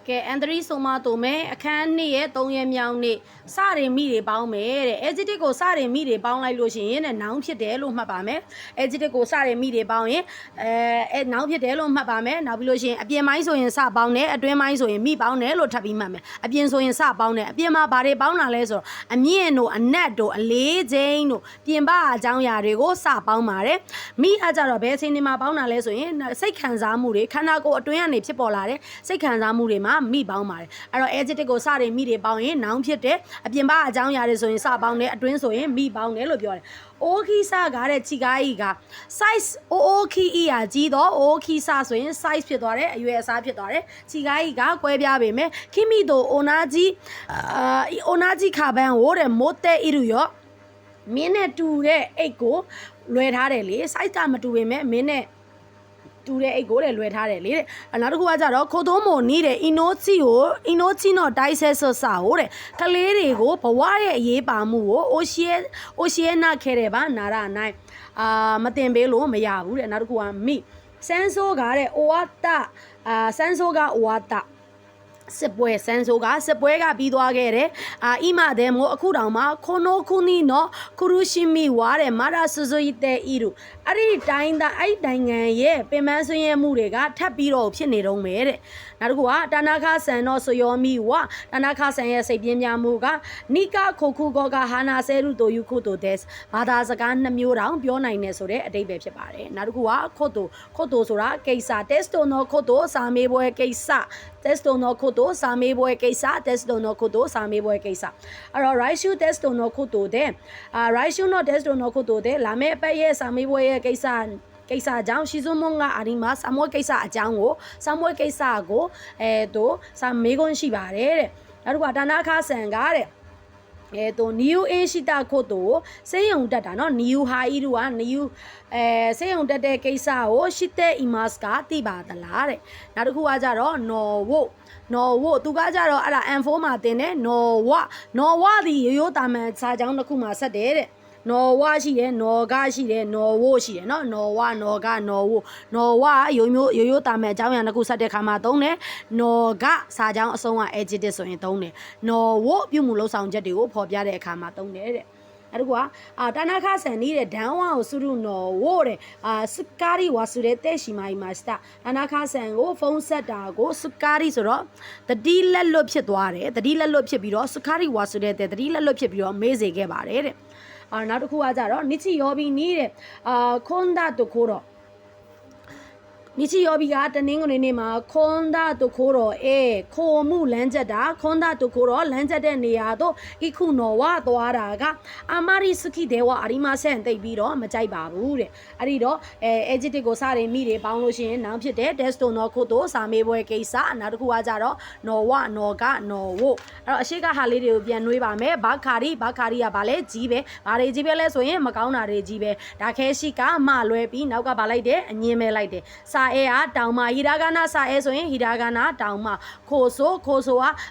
ကဲအန်ဒရီဆိုမတို့မဲအခန်းနှစ်ရဲ့3ရက်မြောက်နေ့စရင်မိတွေပေါင်းမယ်တဲ့ adjective ကိုစရင်မိတွေပေါင်းလိုက်လို့ရှိရင်တဲ့ noun ဖြစ်တယ်လို့မှတ်ပါမယ် adjective ကိုစရင်မိတွေပေါင်းရင်noun ဖြစ်တယ်လို့မှတ်ပါမယ်နောက်ပြီးလို့ရှိရင်အပြင်ပိုင်းဆိုရင်စပေါင်းတယ်အတွင်းပိုင်းဆိုရင်မိပေါင်းတယ်လို့ထပ်ပြီးမှတ်မယ်အပြင်ဆိုရင်စပေါင်းတယ်အပြင်မှာဘာတွေပေါင်းတာလဲဆိုတော့အမြင့်တို့အနက်တို့အလေးချင်းတို့ပြင်ပအကြောင်းအရာတွေကိုစပေါင်းပါတယ်မိအကြတော့ဘယ်အချိန်ဒီမှာပေါင်းတာလဲဆိုရင်စိတ်ခံစားမှုတွေခန္ဓာကိုယ်အတွင်းကနေဖြစ်ပေါ်လာတဲ့စိတ်ခံစားမှုတွေမှာမိပေါင်းပါတယ်အဲ့တော့ adjective ကိုစတယ်မိတွေပေါင်းရင် noun ဖြစ်တယ်အပြင်ပအကြောင်းအရာတွေဆိုရင်စပေါင်းတယ်အတွင်းဆိုရင်မိပေါင်းတယ်လို့ပြောတယ်အိုခီစာကားတဲ့ချီကားကြီးက size အိုခီအီယာကြီးတော့အိုခီစာဆိုရင် size ဖြစ်သွားတယ်အရွယ်အစားဖြစ်သွားတယ်ချီကားကြီးကကွဲပြားပေမဲ့ခိမီတို့အိုနာကြီးခါပန်းဟိုတဲ့မိုတဲအီရူရောမင်းနဲ့တူတဲ့အိတ်ကိုလွယ်ထားတယ်လေ size ကမတူပေမဲ့မင်းနဲ့တူတဲ့အိတ်ကိုလည်းလွယ်ထားတယ်လေတဲ့နောက်တစ်ခုကကြတော့ခိုသုံးမို့နီးတဲ့အင်နိုချီတော့တိုက်ဆဲဆော့စာဟိုတဲ့ကလေးတွေကိုဘဝရဲ့အရေးပါမှုကိုအိုရှီယနာခဲတယ်ပါနာရနိုင်မတင်ပေးလို့မရဘူးတဲ့နောက်တစ်ခုကမိစန်းဆိုးကတဲ့အိုဝါတာစန်းဆိုးကအိုဝါတာစစ်ပွဲစန်းဆိုးကစစ်ပွဲကပြီးသွားခဲ့တယ်အီမာတဲ့မို့အခုတောင်မှခိုနိုခုနီနော်ခူရူရှိမီဝါတဲ့မာရာဆူဇူယီတဲ့အီရူအဲ့ဒီတိုင်းသားအဲ့နိုင်ငံရဲ့ပင်ပန်းဆွေးရမှုတွေကထပ်ပြီးတော့ဖြစ်နေတော့မယ်တဲ့နောက်တစ်ခုကတာနာခဆန်တော့ဆိုယောမီဝါတာနာခဆန်ရဲ့စိတ်ပြင်းပြမှုကနီကာခိုခုကောကဟာနာဆဲရူတိုယူခုတိုဒက်ဘာသာစကား2မျိုးတောင်ပြောနိုင်တယ်ဆိုတဲ့အဓိပ္ပာယ်ဖြစ်ပါတယ်နောက်တစ်ခုကခုတ်တိုဆိုတာကိစ္စတက်စတိုနော်ခုတ်တိုစာမေးပွဲကိစ္စတက်စတိုနော်ခုတ်တိုစာမေးပွဲကိစ္စတက်စတိုနော်ခုတ်တိုစာမေးပွဲကိစ္စအဲ့တော့ right shoe test တိုနော်ခုတ်တိုတဲ့right shoe နော် test တိုနော်ခုတ်တိုတဲ့လာမယ့်အပတ်ရဲ့စာမေးပွဲရဲ့ကိစ္စအကြောင်းရှီဇွန်မွန်ကအဒီမှာစာမွေးကိစ္စအကြောင်းကိုစာမွေးကိစ္စကိုစာမေးခွန်းရှိပါတယ်တဲ့နောက်တစ်ခုကတာနာခါဆန်ကတဲ့နီယူအင်းရှိတာခို့တိုစေယုံတက်တာเนาะနီယူဟာအီရူကနီယူစေယုံတက်တဲ့ကိစ္စကိုရှိတဲ့အီမတ်စ်ကသိပါသလားတဲ့နောက်တစ်ခုကကြတော့နော်ဝို့သူကကြတော့အဲ့ဒါ M4 မှာတင်တယ်နော်ဝဒီရိုးတာမန်စာကြောင်းတစ်ခုမှာဆက်တယ်တဲ့နော်ဝရှိတယ်နော်ကရှိတယ်နော်ဝို့ရှိတယ်เนาะနော်ဝနော်ကနော်ဝို့နော်ဝရိုးတာမဲ့အကြောင်းအရာတစ်ခုဆက်တဲ့ခါမှာသုံးတယ်နော်ကစာကြောင်းအဆုံးက adjective ဆိုရင်သုံးတယ်နော်ဝို့ပြုမှုလှုပ်ဆောင်ချက်တွေကိုဖော်ပြတဲ့အခါမှာသုံးတယ်တဲ့အဲ့ဒါကတာနာခဆန်နေတဲ့ဒန်ဝါကိုစုရုနော်ဝို့တဲ့စကာရီဝါစုတဲ့တဲ့ရှိမိုင်းမာစတာတာနာခဆန်ကိုဖုန်းဆက်တာကိုစကာရီဆိုတော့တတိလက်လွတ်ဖြစ်သွားတယ်တတိလက်လွတ်ဖြစ်ပြီးတော့စကာရီဝါစုတဲ့တတိလက်လွတ်ဖြစ်ပြီးတော့မေးစေခဲ့ပါတယ်တဲ့နောက်တစ်ခုကကြတော့နိချီယောဘီနီးတဲ့ခွန်ဒါတို့ခိုးတော့နိချီယောဘီကတနင်္ဂနွေနေ့မှာခွန်ဒါတို့ခိုးတော့ခိုမှုလမ်းချက်တာခွန်ဒါတို့ခိုးတော့လမ်းချက်တဲ့နေရာတော့ဤခုနော်ဝသွားတာကအမာရီစကီဒေဝအရီမာဆန်တိတ်ပြီးတော့မကြိုက်ပါဘူးတဲ့အဲ့ဒီတော့adjective ကိုစတယ်မိတွေပေါင်းလို့ရှိရင်နောင်ဖြစ်တဲ့ test တို့နော်ခို့တို့စာမေးပွဲကိစ္စနောက်တစ်ခုကကြတော့နော်ဝနော်ကနော်ဝအဲ့တော့အရှိကဟာလေးတွေကိုပြန်နှွေးပါမယ်ဘာခါရီကဘာလဲကြီးပဲဘာတွေကြီးပဲလဲဆိုရင်မကောင်းတာတွေကြီးပဲဒါခဲရှိကမလွဲပြီးနောက်ကဘာလိုက်တယ်အငင်းမဲလိုက်တယ်စာအဲကတောင်မဟီရာဂနာစာအဲဆိုရင်ဟီရာဂနာတောင်မခိုဆိုက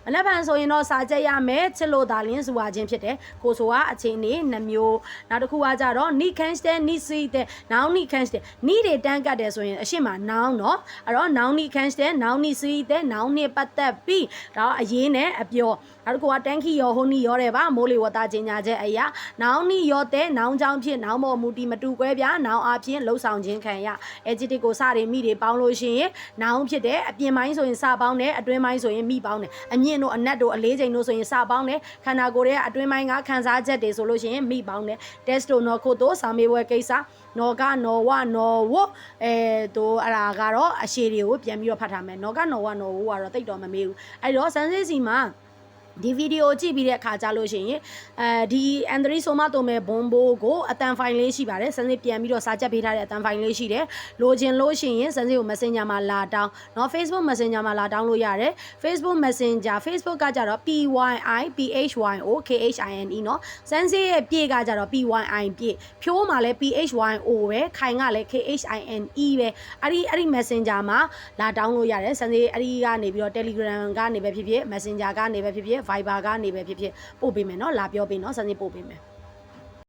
မနက်ဖြန်ဆိုရင်တော့စာကြက်ရမယ်ချစ်လို့ဒါလင်းစုဝါချင်းဖြစ်တယ်ခိုဆိုကအချိန်နေ2မျိုးနောက်တစ်ခုကကြတော့နီခန့်တဲ့နီစီတဲ့နောင်နီခန့်တဲ့နီတွေတန်းကတ်တယ်ဆိုရင်အရှိမနောင်เนาะအဲ့တော့နောင်နီခန့်တဲ့နောင်နီစီတဲ့နောင်နှစ်ပတ်သက်ပြီးဒါအရေးနဲ့အပြောနောက်တစ်ခုကတန်ခီရောဟိုနီရောတယ်ပါမိုးလေဝသကြီးညာချက်အရာနောင်နီရောတဲ့နောင်ချောင်းဖြစ်နောင်မော်မူတီမတူကွဲပြားနောင်အဖြစ်လှုပ်ဆောင်ခြင်းခံရ adjective ကိုစတယ်မိတွေပေါင်းလို့ရှိရင်နောင်ဖြစ်တယ်အပြင်ပိုင်းဆိုရင်စပေါင်းတယ်အတွင်းပိုင်းဆိုရင်မိပေါင်းတယ်အမြင့်တို့အနက်တို့အလေးချိန်တို့ဆိုရင်စပေါင်းတယ်ခန္ဓာကိုယ်ရဲ့အတွင်းပိုင်းကခံစားချက်တွေဆိုလို့ရှိရင်မိပေါင်းတယ် test တို့နော်ခို့တို့စာမေးပွဲကိစ္စနော်ကနော်ဝနော်ဝတို့အရာကတော့အရှိတွေကိုပြန်ပြီးတော့ဖတ်ထားမယ်နော်ကနော်ဝနော်ဝကတော့တိတ်တော့မမေးဘူးအဲ့တော့စန်းစစ်စီမှာဒီဗီဒီယိုကြည့်ပြီးတဲ့အခါကြလို့ရှိရင်ဒီအန်ဒရီဆိုမတိုမဲဘွန်ဘိုကိုအတန်ဖိုင်လေးရှိပါတယ်စန်းစစ်ပြန်ပြီးတော့စာချက်ပေးထားတဲ့အတန်ဖိုင်လေးရှိတယ်လိုချင်လို့ရှိရင်စန်းစစ်ကို Messenger မှာလာတောင်းเนาะ Facebook Messenger မှာလာတောင်းလို့ရတယ် Facebook Messenger Facebook ကကြတော့ PYIPHYOKHINE เนาะစန်းစစ်ရဲ့ပြည့်ကကြတော့ PYI ပြည့်ဖြိုးမှာလဲ PHYO ပဲခိုင်ကလဲ KHINE ပဲအဲ့ဒီ Messenger မှာလာတောင်းလို့ရတယ်စန်းစစ်အဲ့ဒီကနေပြီးတော့ Telegram ကနေပဲဖြစ်ဖြစ် Messenger ကနေပဲဖြစ်ဖြစ်Viber ကနေပဲဖြစ်ဖြစ်ပို့ပေးမယ်เนาะလာပြောပေးเนาะစမ်းစစ်ပို့ပေးမယ်